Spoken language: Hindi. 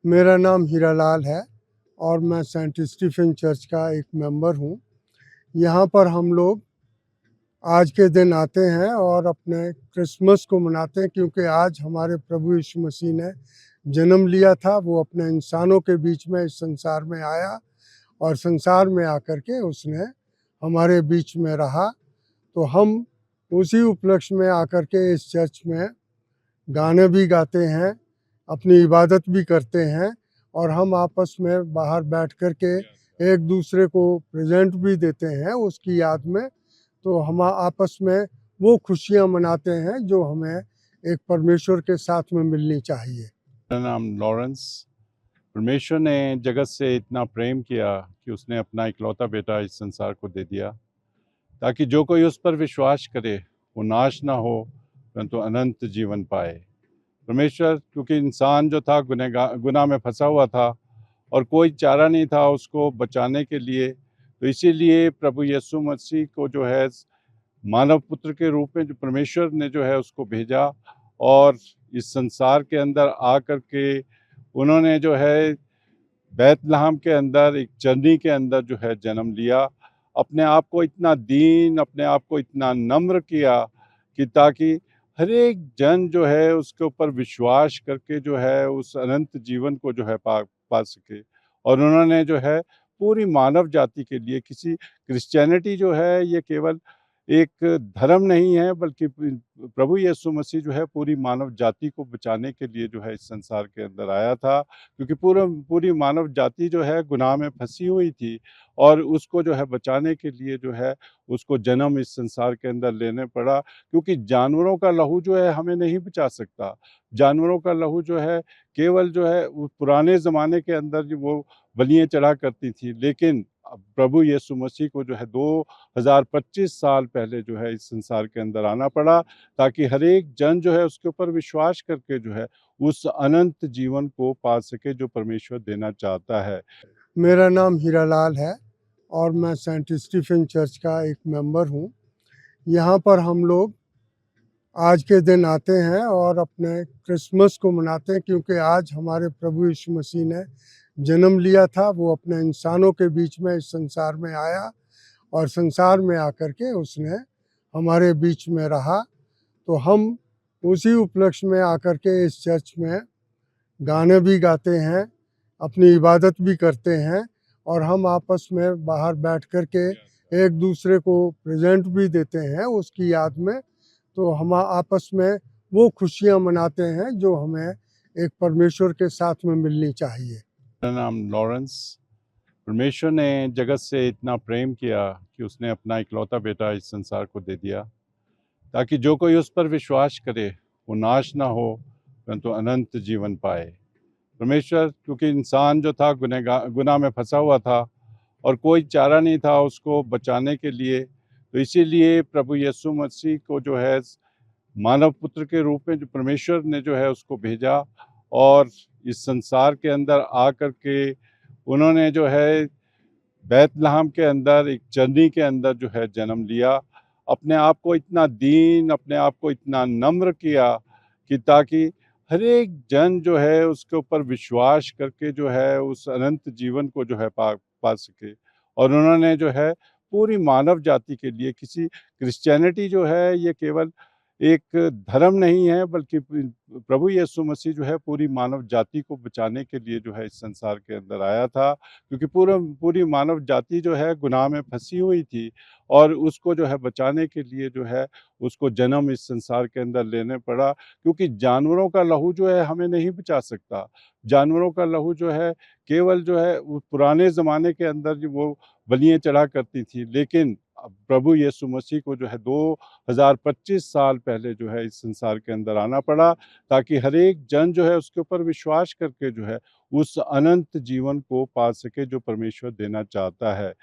मेरा नाम हीरालाल है और मैं सेंट स्टीफन चर्च का एक मेंबर हूँ। यहाँ पर हम लोग आज के दिन आते हैं और अपने क्रिसमस को मनाते हैं, क्योंकि आज हमारे प्रभु यीशु मसीह ने जन्म लिया था। वो अपने इंसानों के बीच में इस संसार में आया और संसार में आकर के उसने हमारे बीच में रहा। तो हम उसी उपलक्ष्य में आकर के इस चर्च में गाने भी गाते हैं, अपनी इबादत भी करते हैं और हम आपस में बाहर बैठ कर के एक दूसरे को प्रेजेंट भी देते हैं उसकी याद में। तो हम आपस में वो खुशियाँ मनाते हैं जो हमें एक परमेश्वर के साथ में मिलनी चाहिए। मेरा नाम लॉरेंस। परमेश्वर ने जगत से इतना प्रेम किया कि उसने अपना इकलौता बेटा इस संसार को दे दिया, ताकि जो कोई उस पर विश्वास करे वो नाश ना हो परंतु अनंत जीवन पाए। परमेश्वर, क्योंकि इंसान जो था गुनाह में फंसा हुआ था और कोई चारा नहीं था उसको बचाने के लिए, तो इसीलिए प्रभु यीशु मसीह को जो है मानव पुत्र के रूप में जो परमेश्वर ने जो है उसको भेजा और इस संसार के अंदर आकर के उन्होंने जो है बैतलहम के अंदर एक चरनी के अंदर जो है जन्म लिया। अपने आप को इतना दीन, अपने आप को इतना नम्र किया कि ताकि हर एक जन जो है उसके ऊपर विश्वास करके जो है उस अनंत जीवन को जो है पा सके। और उन्होंने जो है पूरी मानव जाति के लिए, किसी क्रिश्चियनिटी जो है ये केवल एक धर्म नहीं है, बल्कि प्रभु यीशु मसीह जो है पूरी मानव जाति को बचाने के लिए जो है इस संसार के अंदर आया था, क्योंकि पूरी मानव जाति जो है गुनाह में फंसी हुई थी और उसको जो है बचाने के लिए जो है उसको जन्म इस संसार के अंदर लेने पड़ा। क्योंकि जानवरों का लहू जो है हमें नहीं बचा सकता। जानवरों का लहू जो है केवल जो है वो पुराने ज़माने के अंदर जो वो बलियाँ चढ़ा करती थी, लेकिन प्रभु यीशु मसीह को जो है 2025 साल पहले जो है इस संसार के अंदर आना पड़ा, ताकि हर एक जन जो है उसके ऊपर विश्वास करके जो है उस अनंत जीवन को पा सके जो परमेश्वर देना चाहता है। मेरा नाम हीरालाल है और मैं सेंट स्टीफन चर्च का एक मेंबर हूँ। यहाँ पर हम लोग आज के दिन आते हैं और अपने क्रिसमस को मनाते हैं, क्योंकि आज हमारे प्रभु यीशु मसीह ने जन्म लिया था। वो अपने इंसानों के बीच में इस संसार में आया और संसार में आकर के उसने हमारे बीच में रहा। तो हम उसी उपलक्ष्य में आकर के इस चर्च में गाने भी गाते हैं, अपनी इबादत भी करते हैं और हम आपस में बाहर बैठ कर के एक दूसरे को प्रेजेंट भी देते हैं उसकी याद में। तो हम आपस में वो खुशियाँ मनाते हैं जो हमें एक परमेश्वर के साथ में मिलनी चाहिए। मेरा नाम लॉरेंस। परमेश्वर ने जगत से इतना प्रेम किया कि उसने अपना इकलौता बेटा इस संसार को दे दिया, ताकि जो कोई उस पर विश्वास करे वो नाश ना हो परंतु अनंत जीवन पाए। परमेश्वर, क्योंकि इंसान जो था गुनाह में फंसा हुआ था और कोई चारा नहीं था उसको बचाने के लिए, तो इसीलिए प्रभु यीशु मसीह को जो है मानव पुत्र के रूप में जो परमेश्वर ने जो है उसको भेजा और इस संसार के अंदर आकर के उन्होंने जो है बैतलहम के अंदर एक चरनी के अंदर जो है जन्म लिया। अपने आप को इतना दीन, अपने आप को इतना नम्र किया कि ताकि हर एक जन जो है उसके ऊपर विश्वास करके जो है उस अनंत जीवन को जो है पा सके। और उन्होंने जो है पूरी मानव जाति के लिए, किसी क्रिश्चियनिटी जो है ये केवल एक धर्म नहीं है, बल्कि प्रभु यीशु मसीह जो है पूरी मानव जाति को बचाने के लिए जो है इस संसार के अंदर आया था, क्योंकि पूरी मानव जाति जो है गुनाह में फंसी हुई थी और उसको जो है बचाने के लिए जो है उसको जन्म इस संसार के अंदर लेने पड़ा। क्योंकि जानवरों का लहू जो है हमें नहीं बचा सकता। जानवरों का लहू जो है केवल जो है वो पुराने ज़माने के अंदर जो वो बलियाँ चढ़ा करती थी, लेकिन प्रभु यीशु मसीह को जो है 2025 साल पहले जो है इस संसार के अंदर आना पड़ा, ताकि हर एक जन जो है उसके ऊपर विश्वास करके जो है उस अनंत जीवन को पा सके जो परमेश्वर देना चाहता है।